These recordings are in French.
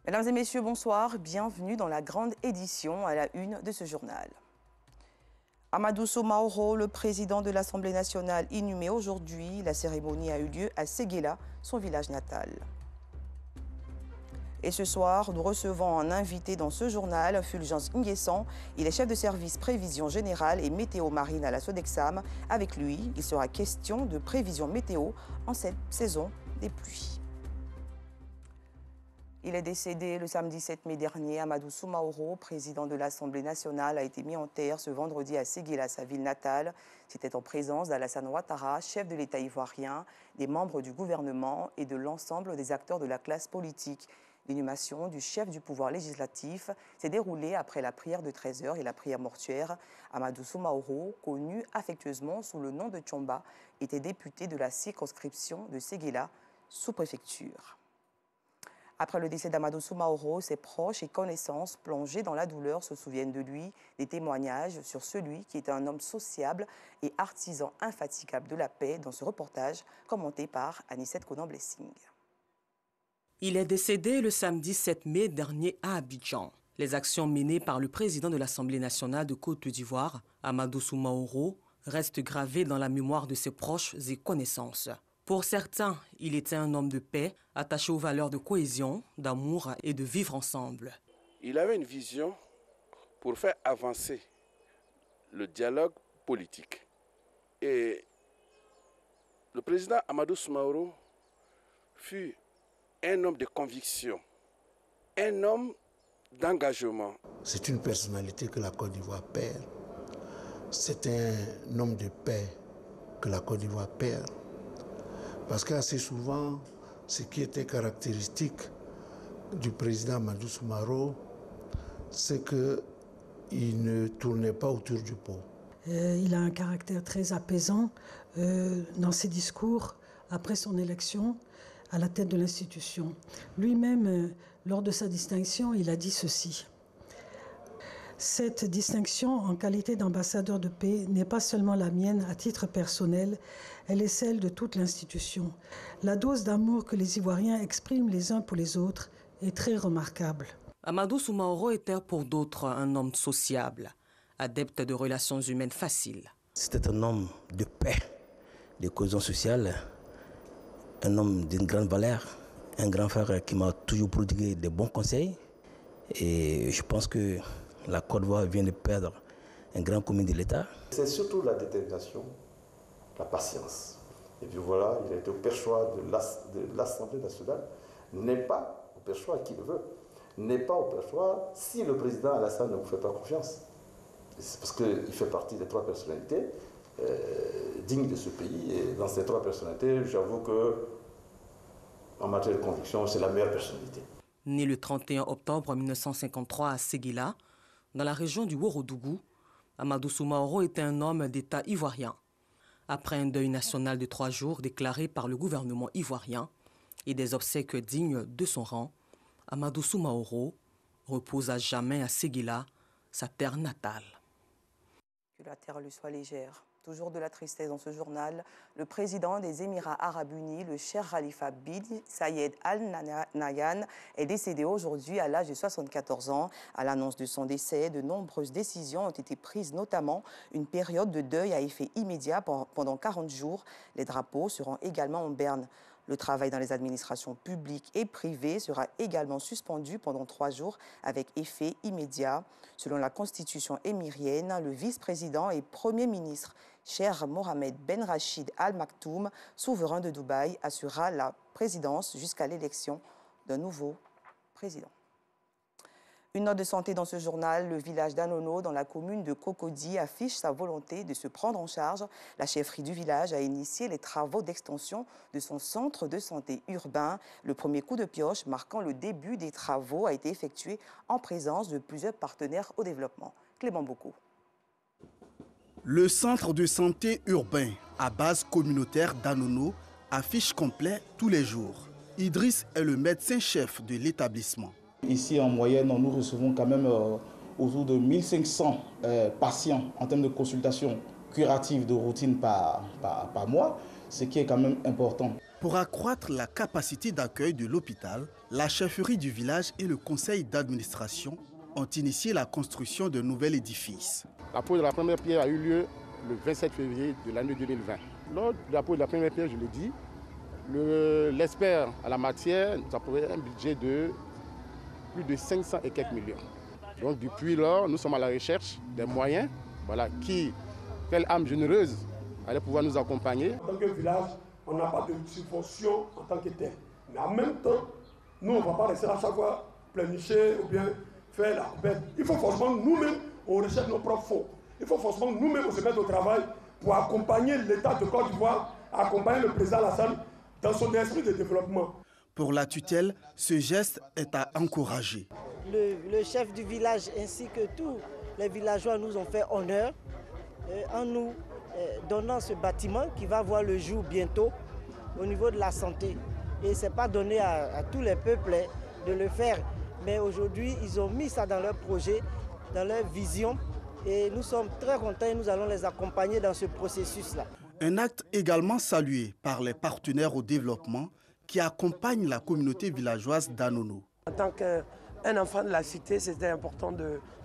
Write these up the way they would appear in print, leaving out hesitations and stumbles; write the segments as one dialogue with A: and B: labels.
A: Mesdames et messieurs, bonsoir. Bienvenue dans la grande édition à la une de ce journal. Amadou Soumaoro, le président de l'Assemblée nationale, inhumé aujourd'hui. La cérémonie a eu lieu à Séguéla, son village natal. Et ce soir, nous recevons un invité dans ce journal, Fulgence Nguessan. Il est chef de service prévision générale et météo marine à la Sodexam. Avec lui, il sera question de prévision météo en cette saison des pluies. Il est décédé le samedi 7 mai dernier. Amadou Soumaoro, président de l'Assemblée nationale, a été mis en terre ce vendredi à Séguéla, sa ville natale. C'était en présence d'Alassane Ouattara, chef de l'État ivoirien, des membres du gouvernement et de l'ensemble des acteurs de la classe politique. L'inhumation du chef du pouvoir législatif s'est déroulée après la prière de 13 h et la prière mortuaire. Amadou Soumaoro, connu affectueusement sous le nom de Tchomba, était député de la circonscription de Séguéla, sous-préfecture. Après le décès d'Amadou Soumaoro, ses proches et connaissances plongés dans la douleur se souviennent de lui, des témoignages sur celui qui était un homme sociable et artisan infatigable de la paix dans ce reportage commenté par Anissette Conan-Blessing.
B: Il est décédé le samedi 7 mai dernier à Abidjan. Les actions menées par le président de l'Assemblée nationale de Côte d'Ivoire, Amadou Soumaoro, restent gravées dans la mémoire de ses proches et connaissances. Pour certains, il était un homme de paix, attaché aux valeurs de cohésion, d'amour et de vivre ensemble.
C: Il avait une vision pour faire avancer le dialogue politique. Et le président Amadou Soumaoro fut un homme de conviction, un homme d'engagement.
D: C'est une personnalité que la Côte d'Ivoire perd. C'est un homme de paix que la Côte d'Ivoire perd. Parce qu'assez souvent, ce qui était caractéristique du président Amadou Soumaoro, c'est qu'il ne tournait pas autour du pot.
E: Il a un caractère très apaisant dans ses discours après son élection à la tête de l'institution. Lui-même, lors de sa distinction, il a dit ceci. Cette distinction en qualité d'ambassadeur de paix n'est pas seulement la mienne à titre personnel, elle est celle de toute l'institution. La dose d'amour que les Ivoiriens expriment les uns pour les autres est très remarquable.
B: Amadou Soumaoro était pour d'autres un homme sociable, adepte de relations humaines faciles.
F: C'était un homme de paix, de cohésion sociale, un homme d'une grande valeur, un grand frère qui m'a toujours prodigué de bons conseils. Et je pense que la Côte d'Ivoire vient de perdre un grand commis de l'État.
G: C'est surtout la détermination, la patience. Et puis voilà, il a été au perchoir de l'Assemblée nationale, n'est pas au perchoir qui le veut, n'est pas au perchoir si le président Alassane ne vous fait pas confiance. C'est parce qu'il fait partie des trois personnalités dignes de ce pays. Et dans ces trois personnalités, j'avoue que en matière de conviction, c'est la meilleure personnalité.
B: Né le 31 octobre 1953 à Séguéla, dans la région du Ourodougou, Amadou Soumaoro était un homme d'État ivoirien. Après un deuil national de 3 jours déclaré par le gouvernement ivoirien et des obsèques dignes de son rang, Amadou Soumaoro repose à jamais à Séguéla, sa terre natale.
A: Que la terre lui soit légère. Toujours de la tristesse dans ce journal, le président des Émirats arabes unis, le Cheikh Khalifa bin Zayed Al Nahyan, est décédé aujourd'hui à l'âge de 74 ans. À l'annonce de son décès, de nombreuses décisions ont été prises, notamment une période de deuil à effet immédiat pendant 40 jours. Les drapeaux seront également en berne. Le travail dans les administrations publiques et privées sera également suspendu pendant 3 jours avec effet immédiat. Selon la constitution émirienne, le vice-président et premier ministre Cheikh Mohammed Ben Rachid Al Maktoum, souverain de Dubaï, assurera la présidence jusqu'à l'élection d'un nouveau président. Une note de santé dans ce journal, le village d'Anono, dans la commune de Cocody, affiche sa volonté de se prendre en charge. La chefferie du village a initié les travaux d'extension de son centre de santé urbain. Le premier coup de pioche marquant le début des travaux a été effectué en présence de plusieurs partenaires au développement. Clément Bocco.
H: Le centre de santé urbain à base communautaire d'Anono affiche complet tous les jours. Idriss est le médecin-chef de l'établissement.
I: Ici, en moyenne, nous recevons quand même autour de 1500 patients en termes de consultations curatives de routine par mois, ce qui est quand même important.
H: Pour accroître la capacité d'accueil de l'hôpital, la chefferie du village et le conseil d'administration ont initié la construction d'un nouvel édifice.
I: La pose de la première pierre a eu lieu le 27 février de l'année 2020. Lors de la pose de la première pierre, je l'ai dit, l'expert à la matière nous a prouvé un budget de plus de 500 et quelques millions. Donc depuis lors, nous sommes à la recherche des moyens, quelle âme généreuse allait pouvoir nous accompagner.
J: En tant que village, on n'a pas de subvention en tant que tel. Mais en même temps, nous, on ne va pas rester à chaque fois planifier ou bien faire la coupette. Il faut forcément nous-mêmes, on recherche nos propres fonds. Il faut forcément nous-mêmes, on se mettre au travail pour accompagner l'État de Côte d'Ivoire, accompagner le président Alassane dans son esprit de développement.
H: Pour la tutelle, ce geste est à encourager.
K: Le chef du village ainsi que tous les villageois nous ont fait honneur en nous donnant ce bâtiment qui va voir le jour bientôt au niveau de la santé. Et ce n'est pas donné à tous les peuples de le faire. Mais aujourd'hui, ils ont mis ça dans leur projet, dans leur vision. Et nous sommes très contents et nous allons les accompagner dans ce processus-là.
H: Un acte également salué par les partenaires au développement qui accompagnent la communauté villageoise d'Anono.
J: En tant qu'un enfant de la cité, c'était important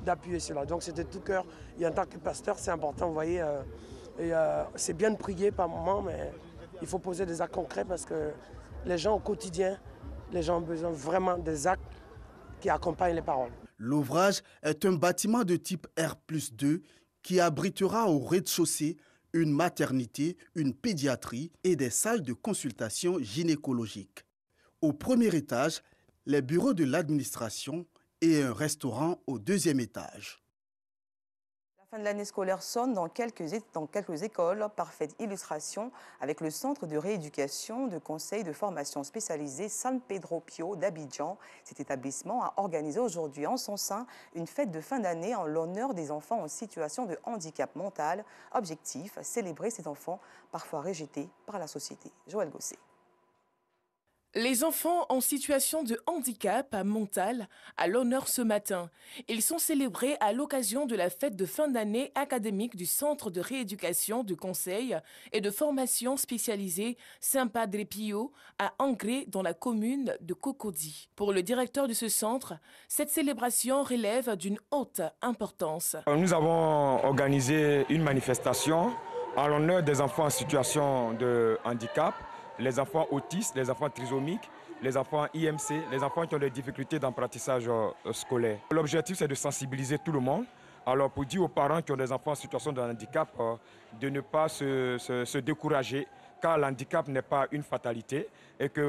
J: d'appuyer cela. Donc c'était tout cœur. Et en tant que pasteur, c'est important, vous voyez, c'est bien de prier par moment, mais il faut poser des actes concrets parce que les gens au quotidien, les gens ont besoin vraiment des actes qui accompagnent les paroles.
H: L'ouvrage est un bâtiment de type R+2 qui abritera au rez-de-chaussée une maternité, une pédiatrie et des salles de consultation gynécologique. Au premier étage, les bureaux de l'administration et un restaurant au deuxième étage.
A: La fin de l'année scolaire sonne dans quelques écoles. Parfaite illustration avec le Centre de rééducation de conseil de formation spécialisé San Pedro Pio d'Abidjan. Cet établissement a organisé aujourd'hui en son sein une fête de fin d'année en l'honneur des enfants en situation de handicap mental. Objectif, célébrer ces enfants parfois rejetés par la société. Joël Gosset.
L: Les enfants en situation de handicap mental à l'honneur ce matin. Ils sont célébrés à l'occasion de la fête de fin d'année académique du Centre de rééducation, de conseil et de formation spécialisée Saint-Padre Pio à Angré dans la commune de Cocody. Pour le directeur de ce centre, cette célébration relève d'une haute importance.
M: Nous avons organisé une manifestation en l'honneur des enfants en situation de handicap, les enfants autistes, les enfants trisomiques, les enfants IMC, les enfants qui ont des difficultés d'apprentissage scolaire. L'objectif, c'est de sensibiliser tout le monde. Alors, pour dire aux parents qui ont des enfants en situation de handicap de ne pas se décourager, car l'handicap n'est pas une fatalité et qu'il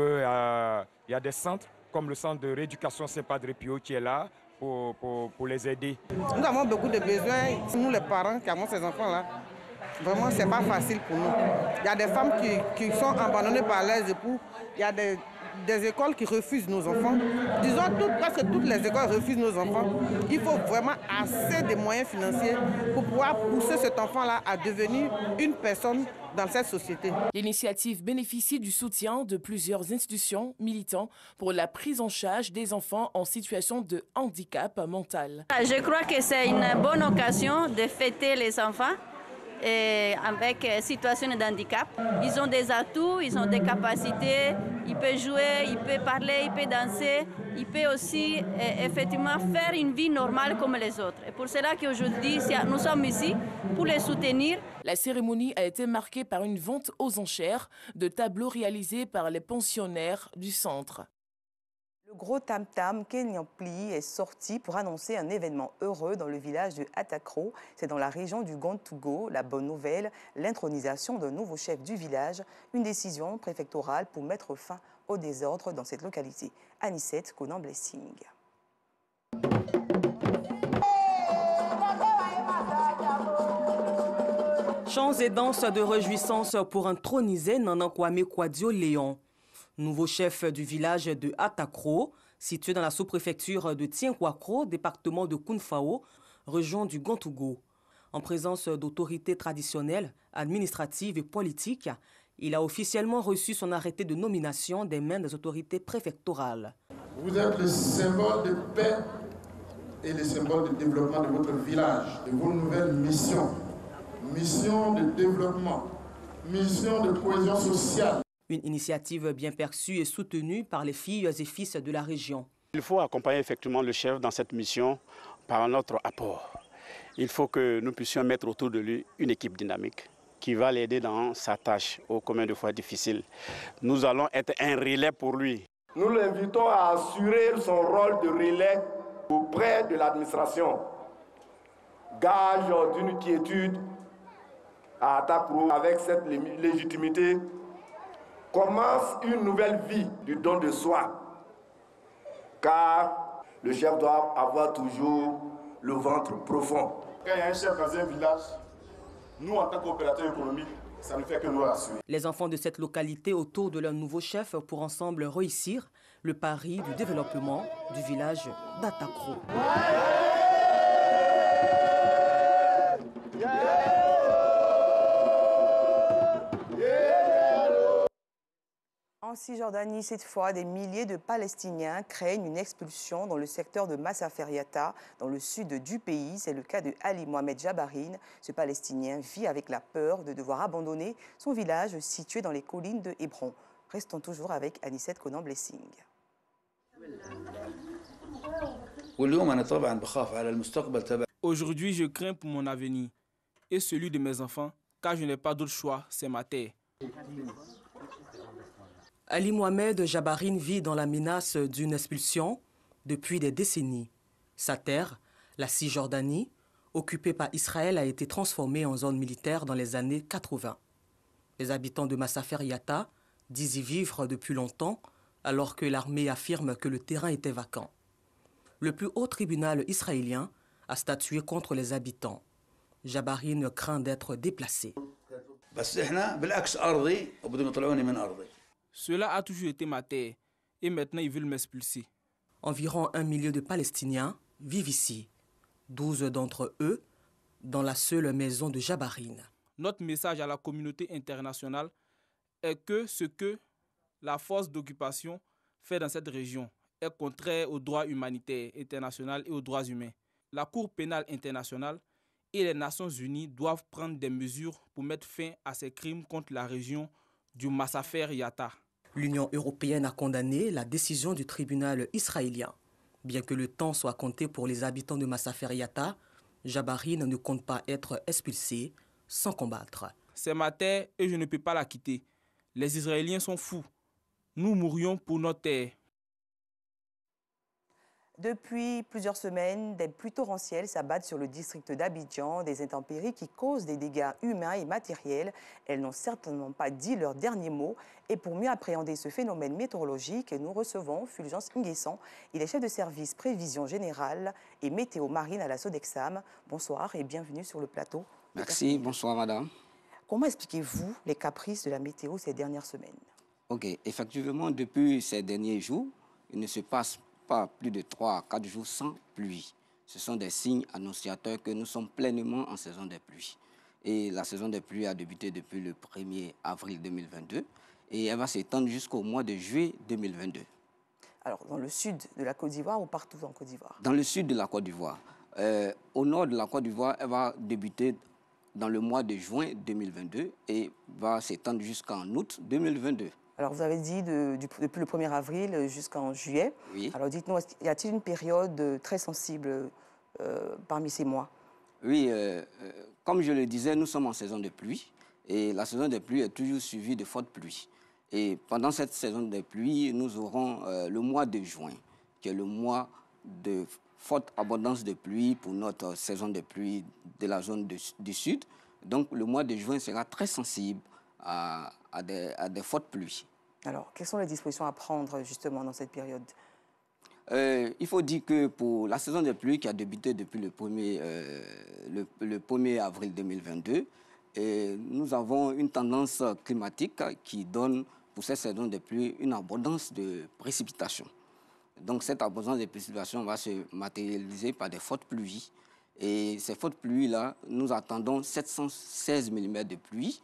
M: y a des centres comme le centre de rééducation Saint-Padre Pio qui est là pour les aider.
N: Nous avons beaucoup de besoins, nous les parents qui avons ces enfants-là. Vraiment, ce n'est pas facile pour nous. Il y a des femmes qui sont abandonnées par leurs époux. Il y a des écoles qui refusent nos enfants. Disons, presque toutes les écoles refusent nos enfants. Il faut vraiment assez de moyens financiers pour pouvoir pousser cet enfant-là à devenir une personne dans cette société.
L: L'initiative bénéficie du soutien de plusieurs institutions militantes pour la prise en charge des enfants en situation de handicap mental.
O: Je crois que c'est une bonne occasion de fêter les enfants avec situation de handicap. Ils ont des atouts, ils ont des capacités, ils peuvent jouer, ils peuvent parler, ils peuvent danser, ils peuvent aussi effectivement faire une vie normale comme les autres. Et pour cela qu'aujourd'hui, nous sommes ici pour les soutenir.
L: La cérémonie a été marquée par une vente aux enchères de tableaux réalisés par les pensionnaires du centre.
A: Le gros tam-tam Kenyan Pli est sorti pour annoncer un événement heureux dans le village de Atakro. C'est dans la région du Gontougo. La bonne nouvelle, l'intronisation d'un nouveau chef du village, une décision préfectorale pour mettre fin au désordre dans cette localité. Anicette Conan-Blessing.
B: Chants et danses de réjouissance pour introniser Nana Kwame Kwadio Léon. Nouveau chef du village de Atakro, situé dans la sous-préfecture de Tienkwakro, département de Kounfao, région du Gontougo. En présence d'autorités traditionnelles, administratives et politiques, il a officiellement reçu son arrêté de nomination des mains des autorités préfectorales.
P: Vous êtes le symbole de paix et le symbole de développement de votre village, de vos nouvelles missions. Mission de développement, mission de cohésion sociale.
B: Une initiative bien perçue et soutenue par les filles et fils de la région.
Q: Il faut accompagner effectivement le chef dans cette mission par notre apport. Il faut que nous puissions mettre autour de lui une équipe dynamique qui va l'aider dans sa tâche, ô combien de fois difficile. Nous allons être un relais pour lui.
R: Nous l'invitons à assurer son rôle de relais auprès de l'administration. Gage d'une quiétude à Atakro, avec cette légitimité, commence une nouvelle vie du don de soi. Car le chef doit avoir toujours le ventre profond.
P: Quand il y a un chef dans un village, nous en tant qu'opérateurs économiques, ça ne fait que nous rassurer.
B: Les enfants de cette localité autour de leur nouveau chef pour ensemble réussir le pari du développement du village d'Atakro.
A: En Cisjordanie, cette fois, des milliers de Palestiniens craignent une expulsion dans le secteur de Masafer Yatta, dans le sud du pays. C'est le cas de Ali Mohamed Jabarine. Ce Palestinien vit avec la peur de devoir abandonner son village situé dans les collines de Hébron. Restons toujours avec Anicette Conan-Blessing.
S: Aujourd'hui, je crains pour mon avenir et celui de mes enfants, car je n'ai pas d'autre choix, c'est ma terre.
B: Ali Mohamed Jabarine vit dans la menace d'une expulsion depuis des décennies. Sa terre, la Cisjordanie, occupée par Israël, a été transformée en zone militaire dans les années 80. Les habitants de Masafer Yatta disent y vivre depuis longtemps, alors que l'armée affirme que le terrain était vacant. Le plus haut tribunal israélien a statué contre les habitants. Jabarine craint d'être déplacé.
S: Cela a toujours été ma terre et maintenant ils veulent m'expulser.
B: Environ 1 million de Palestiniens vivent ici, 12 d'entre eux dans la seule maison de Jabarine.
S: Notre message à la communauté internationale est que ce que la force d'occupation fait dans cette région est contraire aux droits humanitaires internationaux et aux droits humains. La Cour pénale internationale et les Nations unies doivent prendre des mesures pour mettre fin à ces crimes contre la région du Masafer Yatta.
B: L'Union européenne a condamné la décision du tribunal israélien. Bien que le temps soit compté pour les habitants de Masafer Yatta, Jabarine ne compte pas être expulsé sans combattre.
S: C'est ma terre et je ne peux pas la quitter. Les Israéliens sont fous. Nous mourrions pour notre terre.
A: Depuis plusieurs semaines, des pluies torrentielles s'abattent sur le district d'Abidjan, des intempéries qui causent des dégâts humains et matériels. Elles n'ont certainement pas dit leur dernier mot. Et pour mieux appréhender ce phénomène météorologique, nous recevons Fulgence Nguessan. Il est chef de service prévision générale et météo marine à la Sodexam. Bonsoir et bienvenue sur le plateau.
T: Merci, bonsoir madame.
A: Comment expliquez-vous les caprices de la météo ces dernières semaines?
T: Ok, effectivement, depuis ces derniers jours, il ne se passe pas plus de 3 à 4 jours sans pluie. Ce sont des signes annonciateurs que nous sommes pleinement en saison des pluies. Et la saison des pluies a débuté depuis le 1er avril 2022 et elle va s'étendre jusqu'au mois de juillet 2022.
A: Alors, dans le sud de la Côte d'Ivoire ou partout en Côte d'Ivoire?
T: Dans le sud de la Côte d'Ivoire. Au nord de la Côte d'Ivoire, elle va débuter dans le mois de juin 2022 et va s'étendre jusqu'en août 2022.
A: Alors, vous avez dit depuis le 1er avril jusqu'en juillet.
T: Oui.
A: Alors, dites-nous, y a-t-il une période très sensible parmi ces mois?
T: Oui, comme je le disais, nous sommes en saison de pluie. Et la saison des pluies est toujours suivie de fortes pluies. Et pendant cette saison des pluies, nous aurons le mois de juin, qui est le mois de forte abondance de pluie pour notre saison de pluie de la zone du sud. Donc, le mois de juin sera très sensible à des fortes pluies. Alors,
A: quelles sont les dispositions à prendre justement dans cette période?
T: Il faut dire que pour la saison des pluies qui a débuté depuis le 1er avril 2022, nous avons une tendance climatique qui donne pour cette saison des pluies une abondance de précipitations. Donc cette abondance de précipitations va se matérialiser par des fortes pluies. Et ces fortes pluies-là, nous attendons 716 mm de pluie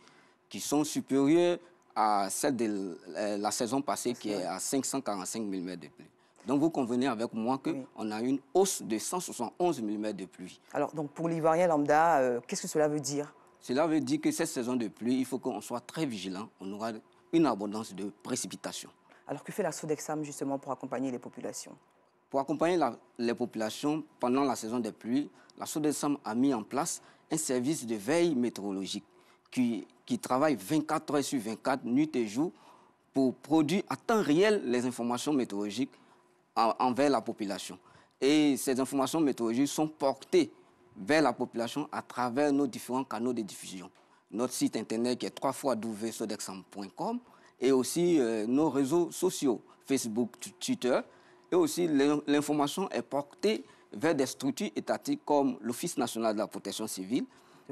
T: qui sont supérieures à celle de la saison passée qui est à 545 mm de pluie. Donc vous convenez avec moi qu'on a une hausse de 171 mm de pluie.
A: Alors donc pour l'Ivoirien lambda, qu'est-ce que cela veut dire?
T: Cela veut dire que cette saison de pluie, il faut qu'on soit très vigilant. On aura une abondance de précipitations.
A: Alors que fait la Sodexam justement pour accompagner les populations?
T: Pour accompagner les populations pendant la saison des pluies, la Sodexam a mis en place un service de veille météorologique qui travaille 24 heures sur 24, nuit et jour, pour produire à temps réel les informations météorologiques envers la population. Et ces informations météorologiques sont portées vers la population à travers nos différents canaux de diffusion. Notre site internet qui est www.sodexam.com et aussi nos réseaux sociaux, Facebook, Twitter. Et aussi l'information est portée vers des structures étatiques comme l'Office national de la protection civile,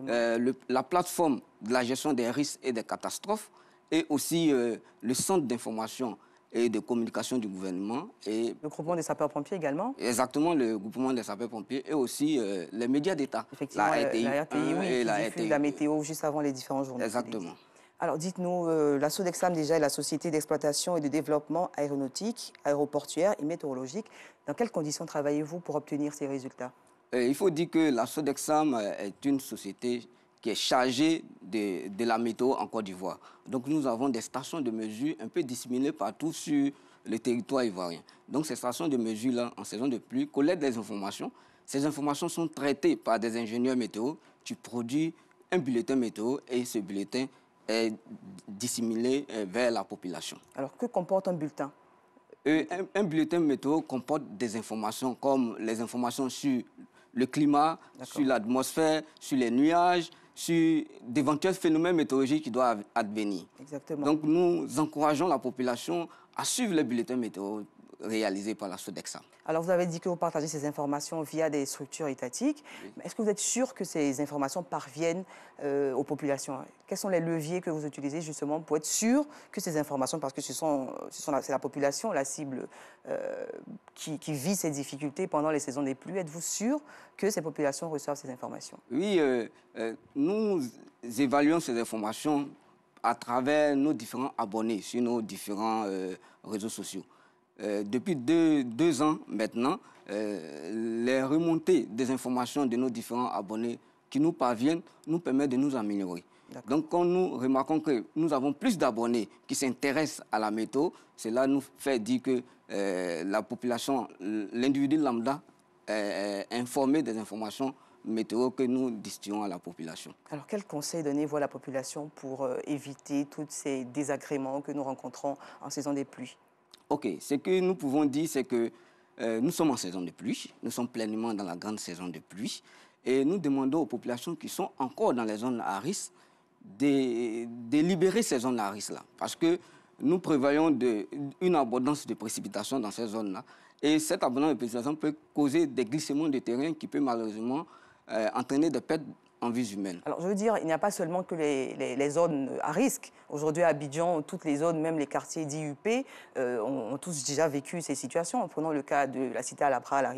T: la plateforme de la gestion des risques et des catastrophes, et aussi le centre d'information et de communication du gouvernement. Et
A: le groupement des sapeurs-pompiers également?
T: Exactement, le groupement des sapeurs-pompiers et aussi les médias d'État.
A: Effectivement, la RTI, oui, et qui diffuse la météo juste avant les différents journaux.
T: Exactement.
A: Alors dites-nous, la Sodexam déjà est la société d'exploitation et de développement aéronautique, aéroportuaire et météorologique. Dans quelles conditions travaillez-vous pour obtenir ces résultats?
T: Il faut dire que la Sodexam est une société qui est chargée de la météo en Côte d'Ivoire. Donc nous avons des stations de mesure un peu disséminées partout sur le territoire ivoirien. Donc ces stations de mesure-là, en saison de pluie, collectent des informations. Ces informations sont traitées par des ingénieurs météo. Tu produis un bulletin météo et ce bulletin est disséminé vers la population.
A: Alors que comporte un bulletin?
T: Un bulletin météo comporte des informations comme les informations sur le climat, sur l'atmosphère, sur les nuages, sur d'éventuels phénomènes météorologiques qui doivent advenir.
A: Exactement.
T: Donc nous encourageons la population à suivre les bulletins météo réalisés par la Sodexam.
A: Alors vous avez dit que vous partagez ces informations via des structures étatiques. Oui. Est-ce que vous êtes sûr que ces informations parviennent aux populations? Quels sont les leviers que vous utilisez justement pour être sûr que ces informations, parce que c'est la population, la cible qui vit ces difficultés pendant les saisons des pluies, êtes-vous sûr que ces populations reçoivent ces informations?
T: Oui, nous évaluons ces informations à travers nos différents abonnés sur nos différents réseaux sociaux. Depuis deux ans maintenant, les remontées des informations de nos différents abonnés qui nous parviennent nous permettent de nous améliorer. Donc quand nous remarquons que nous avons plus d'abonnés qui s'intéressent à la météo, cela nous fait dire que la population, l'individu lambda est informé des informations météo que nous distillons à la population.
A: Alors quels conseils donnez-vous à la population pour éviter tous ces désagréments que nous rencontrons en saison des pluies?
T: OK, ce que nous pouvons dire, c'est que nous sommes en saison de pluie, nous sommes pleinement dans la grande saison de pluie, et nous demandons aux populations qui sont encore dans les zones à risque de libérer ces zones à risque-là, parce que nous prévoyons une abondance de précipitations dans ces zones-là, et cette abondance de précipitations peut causer des glissements de terrain qui peuvent malheureusement entraîner des pertes en vies humaines.
A: Alors je veux dire, il n'y a pas seulement que les zones à risque. Aujourd'hui à Abidjan, toutes les zones, même les quartiers d'IUP, ont tous déjà vécu ces situations. Prenons le cas de la cité Alabra à la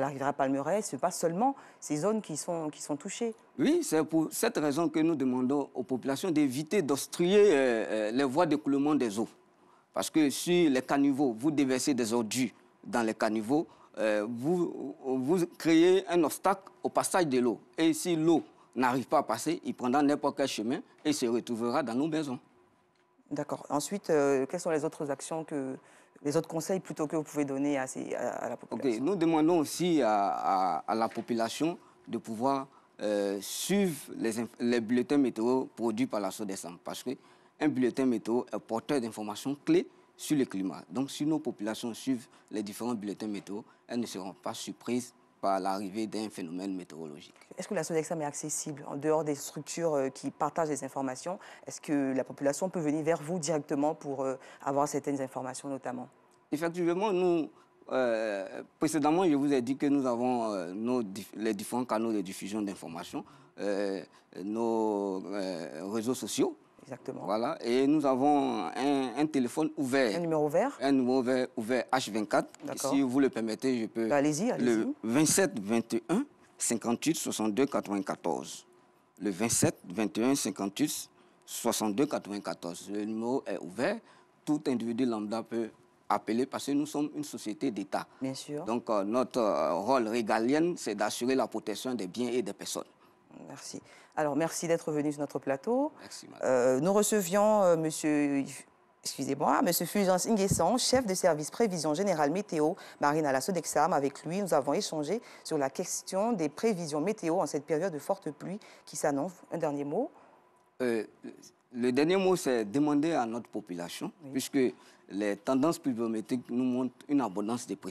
A: Riviera Palmeraie, ce n'est pas seulement ces zones qui sont touchées.
T: Oui, c'est pour cette raison que nous demandons aux populations d'éviter d'obstruer les voies d'écoulement des eaux. Parce que sur les caniveaux, vous déversez des ordures dans les caniveaux, vous créez un obstacle au passage de l'eau. Et si l'eau n'arrive pas à passer, il prendra n'importe quel chemin et se retrouvera dans nos maisons.
A: D'accord. Ensuite, quelles sont les autres actions, les autres conseils plutôt que vous pouvez donner à la population?
T: Nous demandons aussi à la population de pouvoir suivre les bulletins météo produits par la Sodexam. Parce qu'un bulletin météo est porteur d'informations clés sur le climat. Donc, si nos populations suivent les différents bulletins météo, elles ne seront pas surprises par l'arrivée d'un phénomène météorologique.
A: Est-ce que la Sodexam est accessible en dehors des structures qui partagent des informations? Est-ce que la population peut venir vers vous directement pour avoir certaines informations notamment?
T: Effectivement, nous, précédemment, je vous ai dit que nous avons les différents canaux de diffusion d'informations, nos réseaux sociaux.
A: Exactement.
T: Voilà, et nous avons un téléphone ouvert.
A: Un numéro ouvert?
T: Un numéro ouvert H24. Si vous le permettez, je peux...
A: Allez-y.
T: Le 27 21 58 62 94. Le 27 21 58 62 94. Le numéro est ouvert. Tout individu lambda peut appeler parce que nous sommes une société d'État.
A: Bien sûr.
T: Donc notre rôle régalien, c'est d'assurer la protection des biens et des personnes.
A: Merci. Alors, merci d'être venu sur notre plateau.
T: Merci, madame.
A: Nous recevions monsieur Fulgence Nguessan, chef de service prévision générale météo marine à la Sodexam. Avec lui, nous avons échangé sur la question des prévisions météo en cette période de forte pluie qui s'annonce. Un dernier mot.
T: Le dernier mot, c'est demander à notre population, puisque les tendances pluviométriques nous montrent une abondance de précipitations.